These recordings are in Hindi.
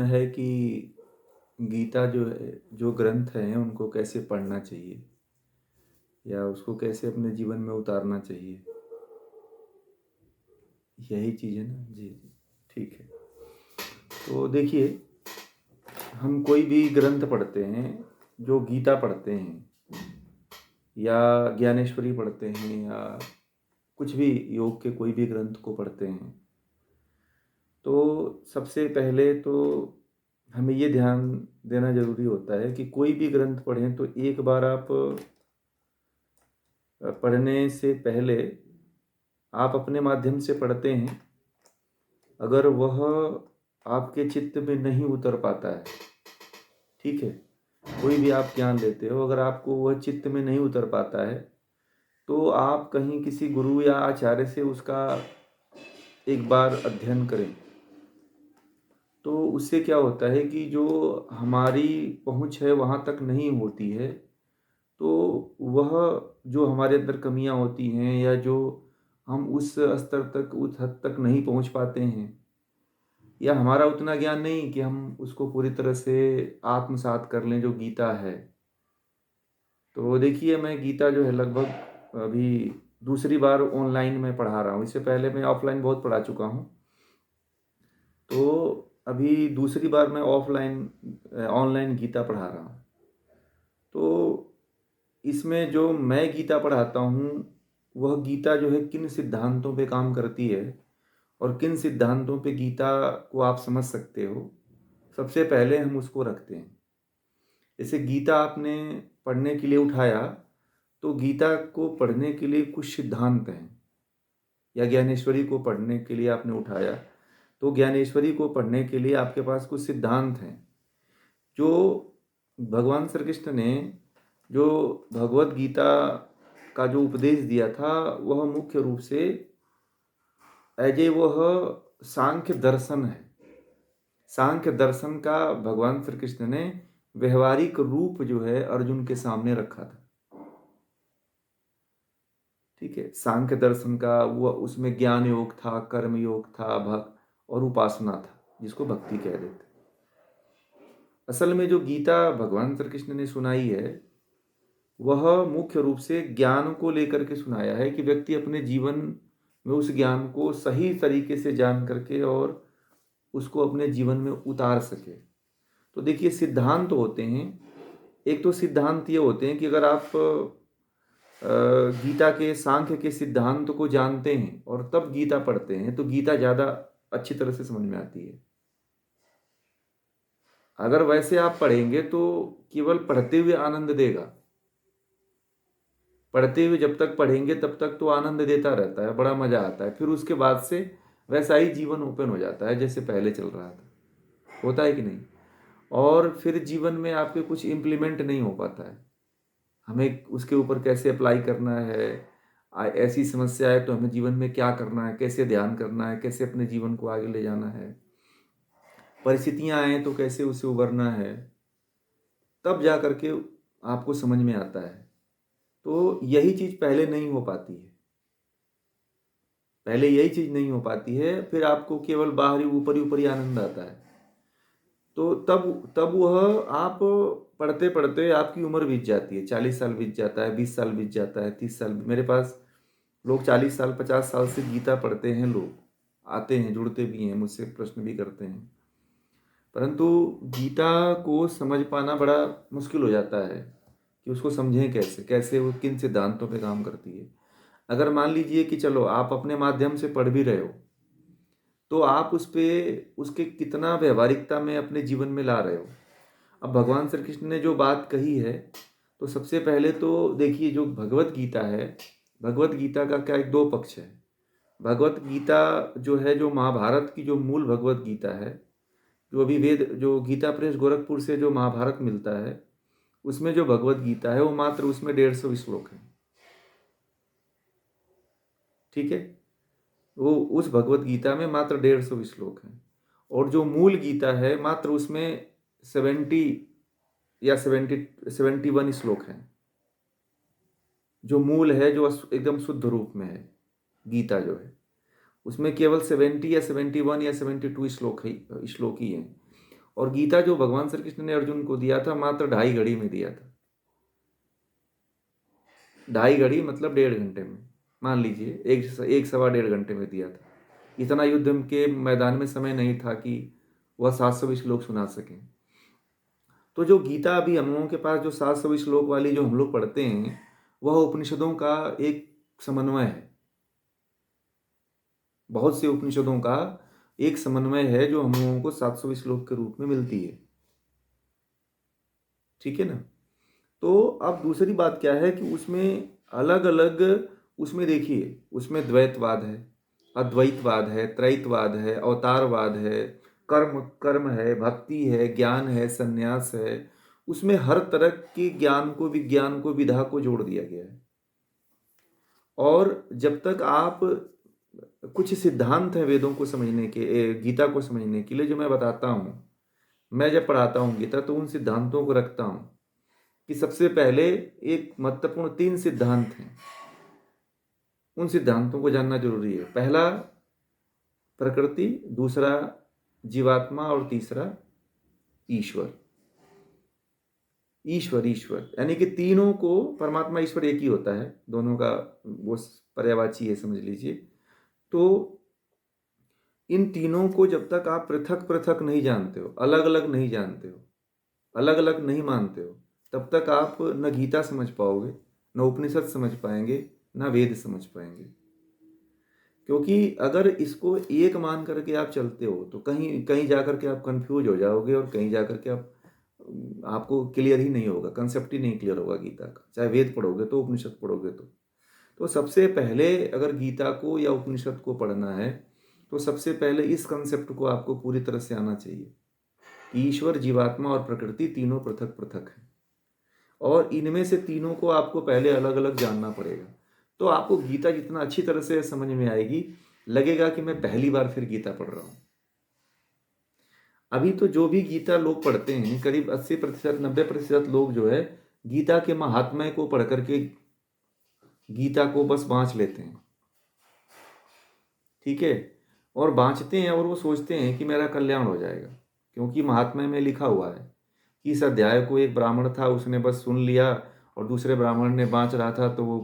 है कि गीता जो है, जो ग्रंथ हैं उनको कैसे पढ़ना चाहिए या उसको कैसे अपने जीवन में उतारना चाहिए, यही चीज़ है ना। जी जी, ठीक है। तो देखिए, हम कोई भी ग्रंथ पढ़ते हैं, जो गीता पढ़ते हैं या ज्ञानेश्वरी पढ़ते हैं या कुछ भी योग के कोई भी ग्रंथ को पढ़ते हैं, तो सबसे पहले तो हमें ये ध्यान देना ज़रूरी होता है कि कोई भी ग्रंथ पढ़ें तो एक बार आप पढ़ने से पहले आप अपने माध्यम से पढ़ते हैं, अगर वह आपके चित्त में नहीं उतर पाता है, ठीक है, कोई भी आप ज्ञान लेते हो, अगर आपको वह चित्त में नहीं उतर पाता है, तो आप कहीं किसी गुरु या आचार्य से उसका एक बार अध्ययन करें। तो उससे क्या होता है कि जो हमारी पहुँच है वहाँ तक नहीं होती है, तो वह जो हमारे अंदर कमियां होती हैं या जो हम उस स्तर तक, उस हद तक नहीं पहुंच पाते हैं, या हमारा उतना ज्ञान नहीं कि हम उसको पूरी तरह से आत्मसात कर लें जो गीता है। तो देखिए, मैं गीता जो है लगभग अभी दूसरी बार ऑनलाइन में पढ़ा रहा हूँ। इससे पहले मैं ऑफलाइन बहुत पढ़ा चुका हूँ। तो अभी दूसरी बार मैं ऑफलाइन ऑनलाइन गीता पढ़ा रहा हूँ। तो इसमें जो मैं गीता पढ़ाता हूँ, वह गीता जो है किन सिद्धांतों पे काम करती है और किन सिद्धांतों पे गीता को आप समझ सकते हो, सबसे पहले हम उसको रखते हैं। जैसे गीता आपने पढ़ने के लिए उठाया, तो गीता को पढ़ने के लिए कुछ सिद्धांत हैं, या ज्ञानेश्वरी को पढ़ने के लिए आपने उठाया, तो ज्ञानेश्वरी को पढ़ने के लिए आपके पास कुछ सिद्धांत हैं जो भगवान श्री कृष्ण ने जो भगवत गीता का जो उपदेश दिया था, वह मुख्य रूप से एज ए वह सांख्य दर्शन है। सांख्य दर्शन का भगवान श्री कृष्ण ने व्यवहारिक रूप जो है अर्जुन के सामने रखा था। ठीक है, सांख्य दर्शन का वो, उसमें ज्ञान योग था, कर्म योग था, भक्त और उपासना था, जिसको भक्ति कह देते। असल में जो गीता भगवान श्री कृष्ण ने सुनाई है, वह मुख्य रूप से ज्ञान को लेकर के सुनाया है कि व्यक्ति अपने जीवन में उस ज्ञान को सही तरीके से जान करके और उसको अपने जीवन में उतार सके। तो देखिए, सिद्धांत होते हैं। एक तो सिद्धांत ये होते हैं कि अगर आप गीता के सांख्य के सिद्धांत को जानते हैं और तब गीता पढ़ते हैं, तो गीता ज़्यादा अच्छी तरह से समझ में आती है। अगर वैसे आप पढ़ेंगे तो केवल पढ़ते हुए आनंद देगा। पढ़ते हुए जब तक पढ़ेंगे तब तक तो आनंद देता रहता है, बड़ा मज़ा आता है। फिर उसके बाद से वैसा ही जीवन ओपन हो जाता है जैसे पहले चल रहा था। होता है कि नहीं? और फिर जीवन में आपके कुछ इम्प्लीमेंट नहीं हो पाता है। हमें उसके ऊपर कैसे अप्लाई करना है, ऐसी समस्या है तो हमें जीवन में क्या करना है, कैसे ध्यान करना है, कैसे अपने जीवन को आगे ले जाना है, परिस्थितियां आए तो कैसे उससे उबरना है, तब जा करके आपको समझ में आता है। तो यही चीज़ पहले नहीं हो पाती है। पहले यही चीज़ नहीं हो पाती है, फिर आपको केवल बाहरी ऊपरी ऊपरी आनंद आता है। तो तब तब वह आप पढ़ते पढ़ते आपकी उम्र बीत जाती है, 40 साल बीत जाता है, 20 साल बीत जाता है, 30 साल। मेरे पास लोग 40 साल 50 साल से गीता पढ़ते हैं, लोग आते हैं, जुड़ते भी हैं, मुझसे प्रश्न भी करते हैं। परंतु गीता को समझ पाना बड़ा मुश्किल हो जाता है कि उसको समझें कैसे, कैसे वो किन सिद्धांतों पे काम करती है। अगर मान लीजिए कि चलो आप अपने माध्यम से पढ़ भी रहे हो, तो आप उस पे उसके कितना व्यवहारिकता में अपने जीवन में ला रहे हो। अब भगवान श्री कृष्ण ने जो बात कही है, तो सबसे पहले तो देखिए, जो भगवत गीता है, भगवत गीता का क्या एक दो पक्ष है। भगवत गीता जो है, जो महाभारत की जो मूल भगवत गीता है, जो अभी वेद, जो गीता प्रेस गोरखपुर से जो महाभारत मिलता है, उसमें जो भगवत गीता है वो मात्र उसमें 150 श्लोक है। ठीक है, वो उस भगवत गीता में मात्र 150 श्लोक हैं। और जो मूल गीता है, मात्र उसमें 70 या 71 श्लोक हैं। जो मूल है, जो एकदम शुद्ध रूप में है, गीता जो है, उसमें केवल 70 या 71 या 72 श्लोक ही हैं। और गीता जो भगवान श्री कृष्ण ने अर्जुन को दिया था मात्र 2.5 घड़ी में दिया था। 2.5 घड़ी मतलब 1.5 घंटे में, मान लीजिए एक सवा 1.5 घंटे में दिया था। इतना युद्ध के मैदान में समय नहीं था कि वह 700 श्लोक सुना सकें। तो जो गीता अभी हम लोगों के पास जो 700 श्लोक वाली जो हम लोग पढ़ते हैं, वह उपनिषदों का एक समन्वय है। बहुत से उपनिषदों का एक समन्वय है जो हम लोगों को 700 श्लोक के रूप में मिलती है। ठीक है ना। तो अब दूसरी बात क्या है कि उसमें अलग अलग, उसमें देखिए, उसमें द्वैतवाद है, अद्वैतवाद है, त्रैतवाद है, अवतारवाद है, कर्म कर्म है, भक्ति है, ज्ञान है, संन्यास है। उसमें हर तरह के ज्ञान को, विज्ञान को, विधा को जोड़ दिया गया है। और जब तक आप, कुछ सिद्धांत हैं वेदों को समझने के, गीता को समझने के लिए जो मैं बताता हूँ, मैं जब पढ़ाता हूँ गीता तो उन सिद्धांतों को रखता हूँ कि सबसे पहले एक महत्वपूर्ण 3 सिद्धांत हैं, उन सिद्धांतों को जानना जरूरी है। पहला प्रकृति, दूसरा जीवात्मा और तीसरा ईश्वर। ईश्वर ईश्वर यानी कि तीनों को, परमात्मा ईश्वर एक ही होता है, दोनों का वो पर्यायवाची है, समझ लीजिए। तो इन तीनों को जब तक आप पृथक पृथक नहीं जानते हो, अलग अलग नहीं जानते हो, अलग अलग नहीं मानते हो, तब तक आप न गीता समझ पाओगे, न उपनिषद समझ पाएंगे, न वेद समझ पाएंगे। क्योंकि अगर इसको एक मान करके आप चलते हो तो कहीं कहीं जाकर के आप कंफ्यूज हो जाओगे, और कहीं जाकर के आपको क्लियर ही नहीं होगा, कंसेप्ट ही नहीं क्लियर होगा गीता का, चाहे वेद पढ़ोगे तो, उपनिषद पढ़ोगे तो सबसे पहले अगर गीता को या उपनिषद को पढ़ना है तो सबसे पहले इस कंसेप्ट को आपको पूरी तरह से आना चाहिए। ईश्वर, जीवात्मा और प्रकृति तीनों पृथक पृथक हैं, और इनमें से तीनों को आपको पहले अलग अलग जानना पड़ेगा। तो आपको गीता जितना अच्छी तरह से समझ में आएगी, लगेगा कि मैं पहली बार फिर गीता पढ़ रहा हूँ। अभी तो जो भी गीता लोग पढ़ते हैं, करीब 80%, 90% लोग जो है गीता के महात्म्य को पढ़ करके गीता को बस बाँच लेते हैं। ठीक है, और बाँचते हैं और वो सोचते हैं कि मेरा कल्याण हो जाएगा, क्योंकि महात्म्य में लिखा हुआ है कि इस अध्याय को एक ब्राह्मण था, उसने बस सुन लिया, और दूसरे ब्राह्मण ने बाँच रहा था तो वो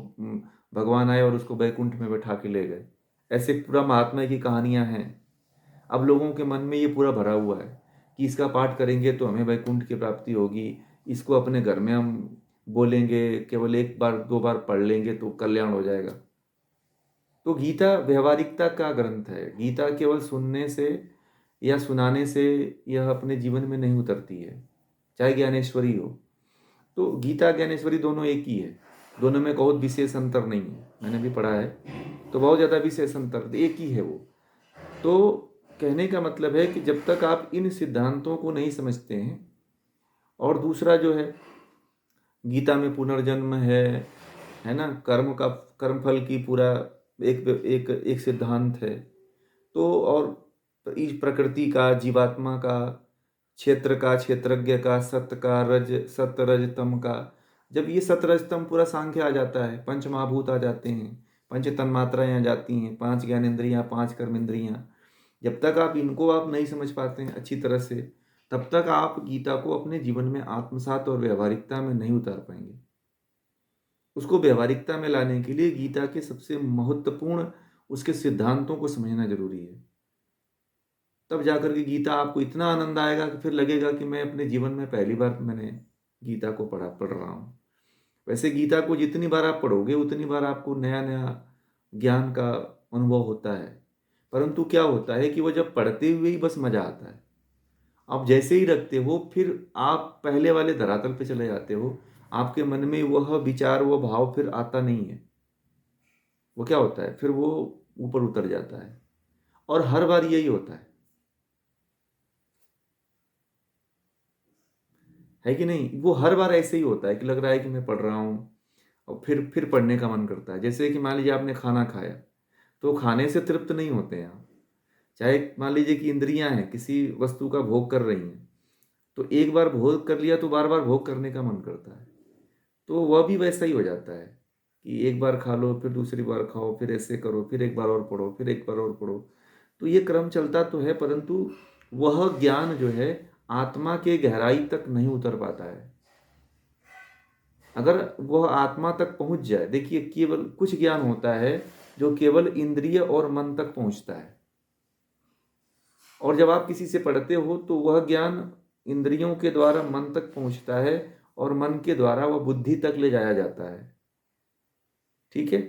भगवान आए और उसको बैकुंठ में बैठा के ले गए। ऐसे पूरा महात्म्य की कहानियाँ हैं। अब लोगों के मन में ये पूरा भरा हुआ है कि इसका पाठ करेंगे तो हमें वैकुंठ की प्राप्ति होगी, इसको अपने घर में हम बोलेंगे, केवल 1 बार 2 बार पढ़ लेंगे तो कल्याण हो जाएगा। तो गीता व्यवहारिकता का ग्रंथ है। गीता केवल सुनने से या सुनाने से यह अपने जीवन में नहीं उतरती है, चाहे ज्ञानेश्वरी हो। तो गीता ज्ञानेश्वरी दोनों एक ही है, दोनों में बहुत विशेष अंतर नहीं है। मैंने भी पढ़ा है तो बहुत ज़्यादा विशेष अंतर, एक ही है वो। तो कहने का मतलब है कि जब तक आप इन सिद्धांतों को नहीं समझते हैं, और दूसरा जो है गीता में पुनर्जन्म है ना, कर्म का, कर्मफल की पूरा एक एक एक सिद्धांत है। तो और इस प्रकृति का, जीवात्मा का, क्षेत्र का, क्षेत्रज्ञ का, सत्य का, सत्य रज तम का, जब ये सत्य रज तम पूरा सांख्य आ जाता है, पंच महाभूत आ जाते हैं, पंच तन्मात्राएं आ जाती हैं, 5 ज्ञानेंद्रियां, 5 कर्मेंद्रियां, जब तक आप इनको आप नहीं समझ पाते हैं अच्छी तरह से, तब तक आप गीता को अपने जीवन में आत्मसात और व्यवहारिकता में नहीं उतार पाएंगे। उसको व्यवहारिकता में लाने के लिए गीता के सबसे महत्वपूर्ण उसके सिद्धांतों को समझना जरूरी है। तब जाकर के गीता आपको इतना आनंद आएगा कि फिर लगेगा कि मैं अपने जीवन में पहली बार मैंने गीता को पढ़ रहा हूँ। वैसे गीता को जितनी बार आप पढ़ोगे उतनी बार आपको नया नया ज्ञान का अनुभव होता है। परंतु क्या होता है कि वो जब पढ़ते हुए ही बस मजा आता है, आप जैसे ही रखते हो फिर आप पहले वाले धरातल पे चले जाते हो, आपके मन में वह विचार, वह भाव फिर आता नहीं है। वो क्या होता है, फिर वो ऊपर उतर जाता है, और हर बार यही होता है कि नहीं। वो हर बार ऐसे ही होता है कि लग रहा है कि मैं पढ़ रहा हूँ, और फिर पढ़ने का मन करता है। जैसे कि मान लीजिए आपने खाना खाया, तो खाने से तृप्त नहीं होते हैं आप, चाहे मान लीजिए कि इंद्रियां हैं, किसी वस्तु का भोग कर रही हैं, तो एक बार भोग कर लिया तो बार बार भोग करने का मन करता है। तो वह भी वैसा ही हो जाता है कि एक बार खा लो, फिर दूसरी बार खाओ, फिर ऐसे करो, फिर एक बार और पढ़ो, फिर एक बार और पढ़ो। तो ये क्रम चलता तो है, परंतु वह ज्ञान जो है आत्मा के गहराई तक नहीं उतर पाता है। अगर वह आत्मा तक पहुंच जाए, देखिए केवल कुछ ज्ञान होता है जो केवल इंद्रिय और मन तक पहुंचता है, और जब आप किसी से पढ़ते हो तो वह ज्ञान इंद्रियों के द्वारा मन तक पहुंचता है और मन के द्वारा वह बुद्धि तक ले जाया जाता है। ठीक है।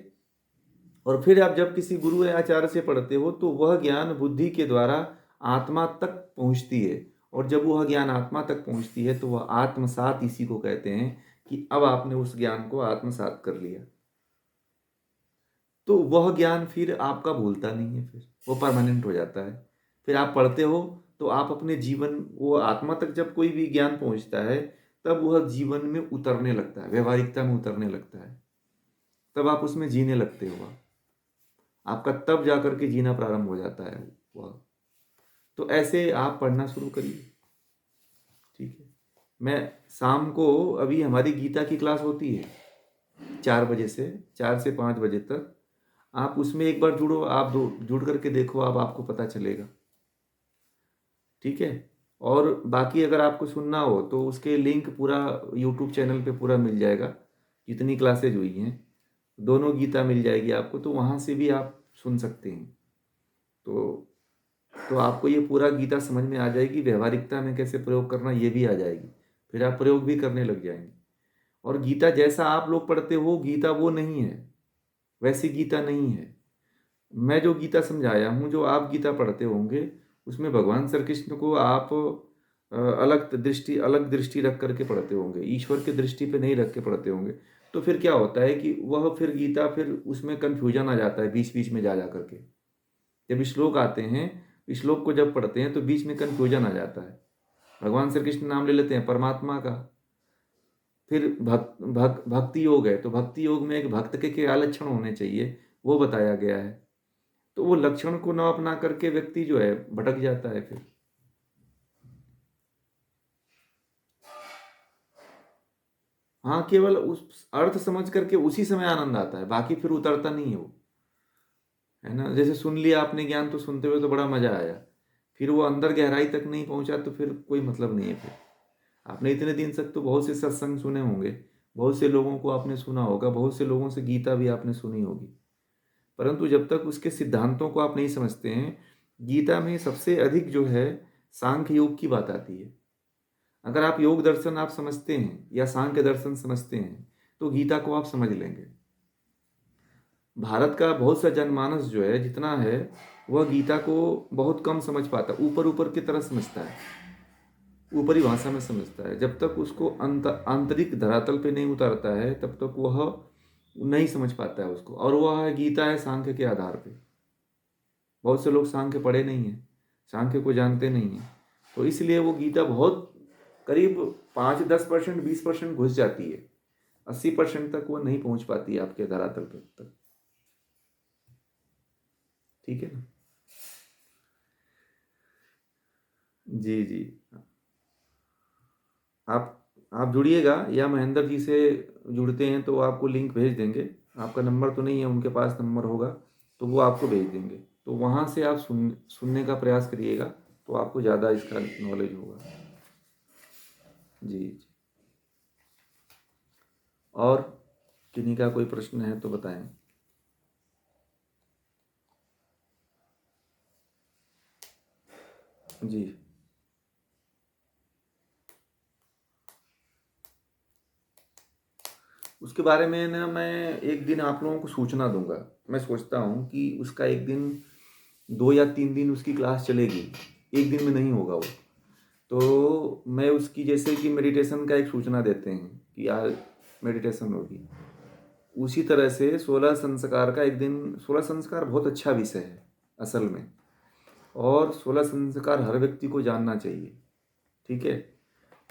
और फिर आप जब किसी गुरु या आचार्य से पढ़ते हो तो वह ज्ञान बुद्धि के द्वारा आत्मा तक पहुंचती है, और जब वह ज्ञान आत्मा तक पहुंचती है तो वह आत्मसात इसी को कहते हैं कि अब आपने उस ज्ञान को आत्मसात कर लिया। तो वह ज्ञान फिर आपका भूलता नहीं है, फिर वो परमानेंट हो जाता है। फिर आप पढ़ते हो तो आप अपने जीवन, वो आत्मा तक जब कोई भी ज्ञान पहुंचता है तब वह जीवन में उतरने लगता है, व्यवहारिकता में उतरने लगता है, तब आप उसमें जीने लगते हो। आपका तब जा करके जीना प्रारंभ हो जाता है वह। तो ऐसे आप पढ़ना शुरू करिए। ठीक है। मैं शाम को, अभी हमारी गीता की क्लास होती है 4 बजे से, 4 से 5 बजे तक। आप उसमें एक बार जुड़ो, आप जुड़ करके देखो, अब आपको पता चलेगा। ठीक है। और बाकी अगर आपको सुनना हो तो उसके लिंक पूरा यूट्यूब चैनल पे पूरा मिल जाएगा, जितनी क्लासेज हुई हैं दोनों गीता मिल जाएगी आपको, तो वहाँ से भी आप सुन सकते हैं। तो आपको ये पूरा गीता समझ में आ जाएगी, व्यवहारिकता में कैसे प्रयोग करना ये भी आ जाएगी, फिर आप प्रयोग भी करने लग जाएंगे। और गीता जैसा आप लोग पढ़ते हो, गीता वो नहीं है, वैसी गीता नहीं है। मैं जो गीता समझाया हूँ, जो आप गीता पढ़ते होंगे, उसमें भगवान श्री कृष्ण को आप अलग दृष्टि रख करके पढ़ते होंगे, ईश्वर की दृष्टि पे नहीं रख के पढ़ते होंगे। तो फिर क्या होता है कि वह फिर गीता, फिर उसमें कन्फ्यूजन आ जाता है बीच बीच में जा करके। जब श्लोक आते हैं, श्लोक को जब पढ़ते हैं तो बीच में कन्फ्यूजन आ जाता है। भगवान श्री कृष्ण नाम ले लेते हैं परमात्मा का, फिर भक्ति योग है, तो भक्ति योग में एक भक्त के क्या लक्षण होने चाहिए वो बताया गया है। तो वो लक्षण को न अपना करके व्यक्ति जो है भटक जाता है फिर। हाँ, केवल उस अर्थ समझ करके उसी समय आनंद आता है, बाकी फिर उतरता नहीं है वो, है ना। जैसे सुन लिया आपने ज्ञान, तो सुनते हुए तो बड़ा मजा आया, फिर वो अंदर गहराई तक नहीं पहुंचा तो फिर कोई मतलब नहीं है। फिर आपने इतने दिन तक तो बहुत से सत्संग सुने होंगे, बहुत से लोगों को आपने सुना होगा, बहुत से लोगों से गीता भी आपने सुनी होगी, परंतु जब तक उसके सिद्धांतों को आप नहीं समझते हैं, गीता में सबसे अधिक जो है सांख्य योग की बात आती है। अगर आप योग दर्शन आप समझते हैं या सांख्य दर्शन समझते हैं तो गीता को आप समझ लेंगे। भारत का बहुत सा जनमानस जो है जितना है, वह गीता को बहुत कम समझ पाता, ऊपर ऊपर की तरह समझता है, ऊपरी भाषा में समझता है। जब तक उसको आंतरिक धरातल पे नहीं उतारता है तब तक वह नहीं समझ पाता है उसको। और वह गीता है सांख्य के आधार पे। बहुत से लोग सांख्य पढ़े नहीं हैं, सांख्य को जानते नहीं हैं, तो इसलिए वो गीता बहुत करीब 5-10%, 20% घुस जाती है, 80% तक वो नहीं पहुंच पाती है आपके धरातल पे तक। ठीक है ना। जी जी। आप जुड़िएगा, या महेंद्र जी से जुड़ते हैं तो आपको लिंक भेज देंगे। आपका नंबर तो नहीं है, उनके पास नंबर होगा तो वो आपको भेज देंगे, तो वहाँ से आप सुनने का प्रयास करिएगा, तो आपको ज़्यादा इसका नॉलेज होगा। जी जी। और किन्हीं का कोई प्रश्न है तो बताएं। जी। उसके बारे में ना मैं एक दिन आप लोगों को सूचना दूंगा। मैं सोचता हूँ कि उसका एक दिन, 2 या 3 दिन उसकी क्लास चलेगी, एक दिन में नहीं होगा वो। तो मैं उसकी, जैसे कि मेडिटेशन का एक सूचना देते हैं कि आज मेडिटेशन होगी, उसी तरह से 16 संस्कार का एक दिन। 16 संस्कार बहुत अच्छा विषय है असल में, और 16 संस्कार हर व्यक्ति को जानना चाहिए। ठीक है।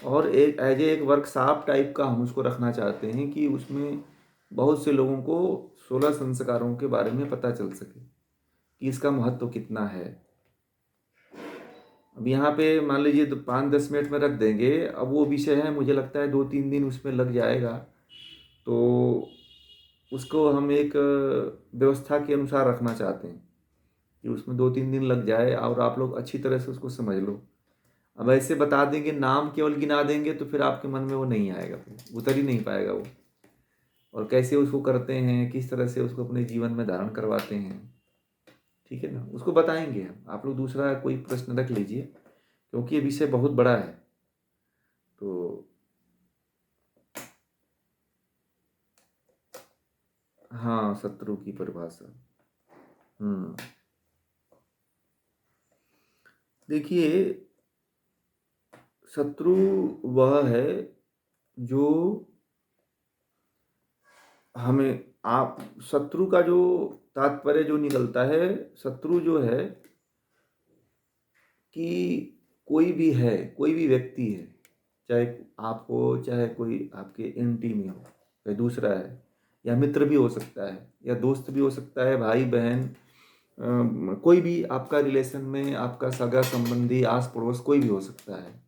और एक एज एक वर्कशॉप टाइप का हम उसको रखना चाहते हैं कि उसमें बहुत से लोगों को 16 संस्कारों के बारे में पता चल सके कि इसका महत्व कितना है। अब यहाँ पे मान लीजिए 5-10 मिनट में रख देंगे, अब वो विषय है, मुझे लगता है 2-3 दिन उसमें लग जाएगा। तो उसको हम एक व्यवस्था के अनुसार रखना चाहते हैं कि उसमें 2-3 दिन लग जाए और आप लोग अच्छी तरह से उसको समझ लो। अब ऐसे बता देंगे, नाम केवल गिना देंगे तो फिर आपके मन में वो नहीं आएगा, फिर उतर ही नहीं पाएगा वो। और कैसे उसको करते हैं, किस तरह से उसको अपने जीवन में धारण करवाते हैं, ठीक है ना, उसको बताएंगे हम। आप लोग दूसरा कोई प्रश्न रख लीजिए, क्योंकि ये विषय बहुत बड़ा है। तो हाँ, शत्रु की परिभाषा। देखिए, शत्रु वह है जो हमें, आप शत्रु का जो तात्पर्य जो निकलता है, शत्रु जो है कि कोई भी है, कोई भी व्यक्ति है, चाहे आप हो, चाहे कोई आपके एंटी में हो, चाहे दूसरा है, या मित्र भी हो सकता है, या दोस्त भी हो सकता है, भाई बहन, कोई भी आपका रिलेशन में, आपका सगा संबंधी, आस पड़ोस, कोई भी हो सकता है।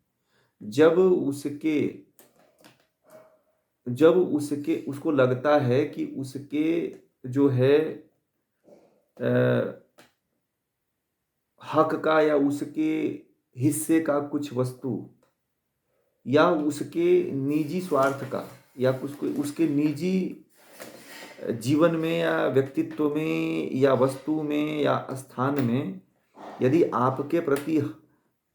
जब उसके जब उसके उसको लगता है कि उसके जो है हक का, या उसके हिस्से का कुछ वस्तु, या उसके निजी स्वार्थ का, या उसके उसके निजी जीवन में, या व्यक्तित्व में, या वस्तु में, या स्थान में, यदि आपके प्रति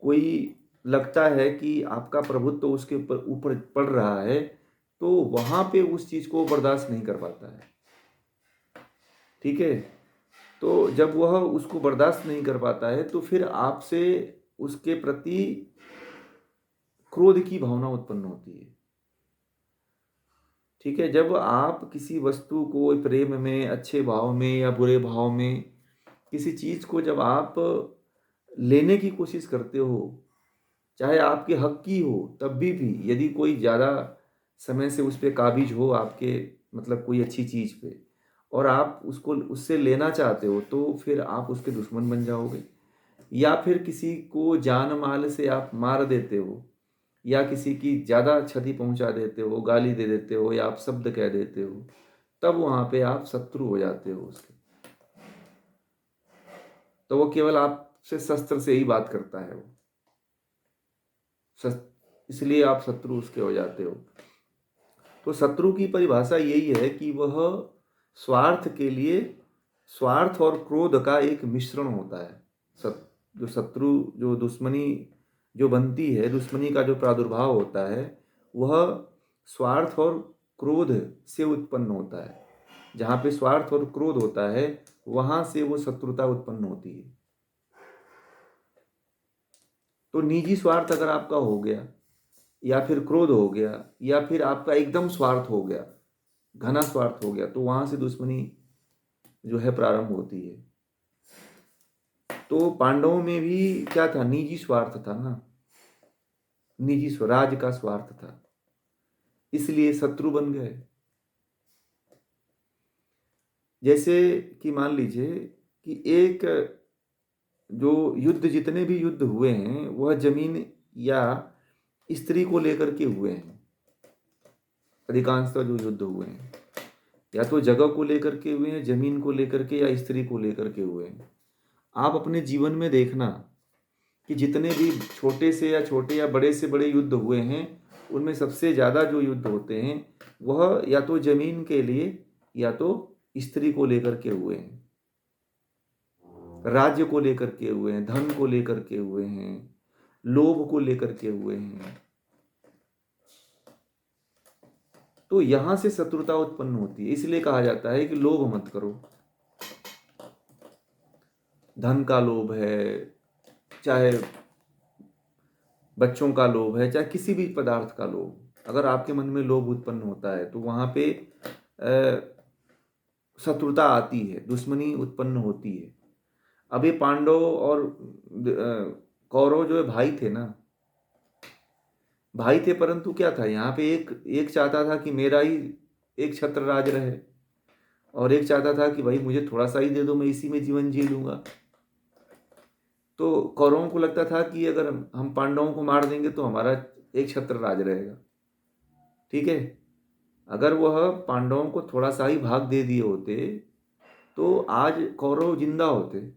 कोई लगता है कि आपका प्रभुत्व उसके ऊपर ऊपर पड़ रहा है, तो वहां पे उस चीज को बर्दाश्त नहीं कर पाता है, ठीक है। तो जब वह उसको बर्दाश्त नहीं कर पाता है, तो फिर आपसे उसके प्रति क्रोध की भावना उत्पन्न होती है, ठीक है। जब आप किसी वस्तु को प्रेम में, अच्छे भाव में या बुरे भाव में, किसी चीज को जब आप लेने की कोशिश करते हो, चाहे आपके हक की हो, तब भी यदि कोई ज़्यादा समय से उस पर काबिज हो आपके, मतलब कोई अच्छी चीज़ पे, और आप उसको उससे लेना चाहते हो, तो फिर आप उसके दुश्मन बन जाओगे। या फिर किसी को जान माल से आप मार देते हो, या किसी की ज़्यादा क्षति पहुंचा देते हो, गाली दे देते हो, या आप शब्द कह देते हो, तब वहाँ पे आप शत्रु हो जाते हो उसके। तो वो केवल आपसे शस्त्र से ही बात करता है वो, इसलिए आप शत्रु उसके हो जाते हो। तो शत्रु की परिभाषा यही है कि वह स्वार्थ के लिए, स्वार्थ और क्रोध का एक मिश्रण होता है। जो शत्रु, जो दुश्मनी जो बनती है, दुश्मनी का जो प्रादुर्भाव होता है, वह स्वार्थ और क्रोध से उत्पन्न होता है। जहाँ पे स्वार्थ और क्रोध होता है, वहां से वो शत्रुता उत्पन्न होती है। तो निजी स्वार्थ अगर आपका हो गया, या फिर क्रोध हो गया, या फिर आपका एकदम स्वार्थ हो गया, घना स्वार्थ हो गया, तो वहां से दुश्मनी जो है प्रारंभ होती है। तो पांडवों में भी क्या था, निजी स्वार्थ था ना, निजी स्वराज का स्वार्थ था, इसलिए शत्रु बन गए। जैसे कि मान लीजिए कि एक, जो युद्ध, जितने भी युद्ध हुए हैं, वह जमीन या स्त्री को लेकर के हुए हैं। अधिकांशतः जो युद्ध हुए हैं, या तो जगह को लेकर के हुए हैं, जमीन को लेकर के, या स्त्री को लेकर के हुए हैं। आप अपने जीवन में देखना कि जितने भी छोटे से या छोटे, या बड़े से बड़े युद्ध हुए हैं, उनमें सबसे ज़्यादा जो युद्ध होते हैं, वह या तो जमीन के लिए, या तो स्त्री को लेकर के हुए हैं, राज्य को लेकर के हुए हैं, धन को लेकर के हुए हैं, लोभ को लेकर के हुए हैं। तो यहां से शत्रुता उत्पन्न होती है। इसलिए कहा जाता है कि लोभ मत करो। धन का लोभ है, चाहे बच्चों का लोभ है, चाहे किसी भी पदार्थ का लोभ, अगर आपके मन में लोभ उत्पन्न होता है, तो वहां पे शत्रुता आती है, दुश्मनी उत्पन्न होती है। अब ये पांडव और कौरव जो है भाई थे ना, भाई थे, परंतु क्या था, यहाँ पे एक एक चाहता था कि मेरा ही एक छत्र राज रहे, और एक चाहता था कि भाई मुझे थोड़ा सा ही दे दो, मैं इसी में जीवन जी लूंगा। तो कौरवों को लगता था कि अगर हम पांडवों को मार देंगे तो हमारा एक छत्र राज रहेगा, ठीक है। अगर वह पांडवों को थोड़ा सा ही भाग दे दिए होते, तो आज कौरव जिंदा होते,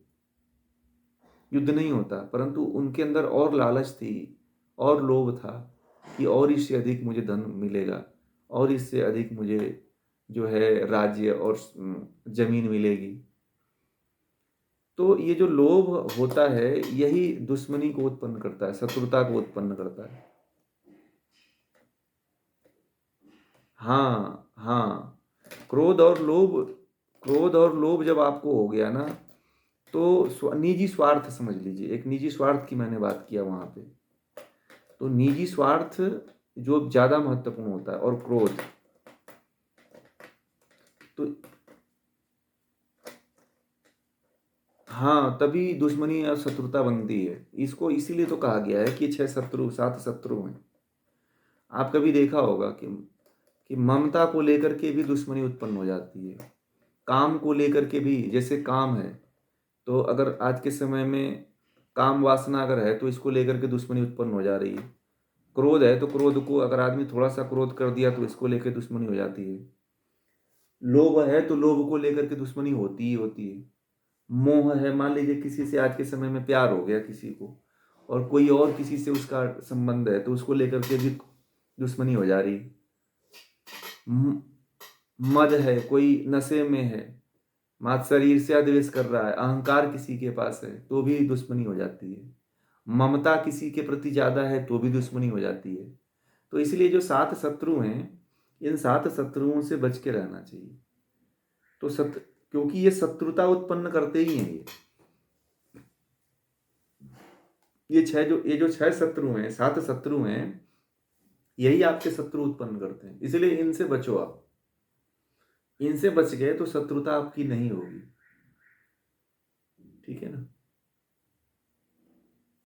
युद्ध नहीं होता। परंतु उनके अंदर और लालच थी, और लोभ था कि और इससे अधिक मुझे धन मिलेगा, और इससे अधिक मुझे जो है राज्य और जमीन मिलेगी। तो ये जो लोभ होता है यही दुश्मनी को उत्पन्न करता है, शत्रुता को उत्पन्न करता है। हाँ हाँ, क्रोध और लोभ जब आपको हो गया ना, तो निजी स्वार्थ समझ लीजिए, एक निजी स्वार्थ की मैंने बात किया वहां पे। तो निजी स्वार्थ जो ज्यादा महत्वपूर्ण होता है, और क्रोध, तो हाँ, तभी दुश्मनी या शत्रुता बनती है। इसको इसीलिए तो कहा गया है कि 6 शत्रु 7 शत्रु हैं। आप कभी देखा होगा कि ममता को लेकर के भी दुश्मनी उत्पन्न हो जाती है, काम को लेकर के भी। जैसे काम है, तो अगर आज के समय में काम वासना अगर है तो इसको लेकर के दुश्मनी उत्पन्न हो जा रही है। क्रोध है तो क्रोध को अगर आदमी थोड़ा सा क्रोध कर दिया तो इसको लेकर दुश्मनी हो जाती है। लोभ है तो लोभ को लेकर के दुश्मनी होती ही होती है। मोह है, मान लीजिए किसी से आज के समय में प्यार हो गया किसी को, और कोई और किसी से उसका संबंध है, तो उसको लेकर के भी दुश्मनी हो जा रही। मद है, कोई नशे में है, मात्सर्य ईर्ष्या द्वेष कर रहा है, अहंकार किसी के पास है तो भी दुश्मनी हो जाती है। ममता किसी के प्रति ज्यादा है तो भी दुश्मनी हो जाती है। तो इसलिए जो 7 शत्रु हैं, इन 7 शत्रुओं से बच के रहना चाहिए। तो क्योंकि ये शत्रुता उत्पन्न करते ही हैं। ये जो 6 शत्रु हैं, 7 शत्रु हैं, यही आपके शत्रु उत्पन्न करते हैं। इसलिए इनसे बचो आप। इनसे बच गए तो शत्रुता आपकी नहीं होगी। ठीक है ना।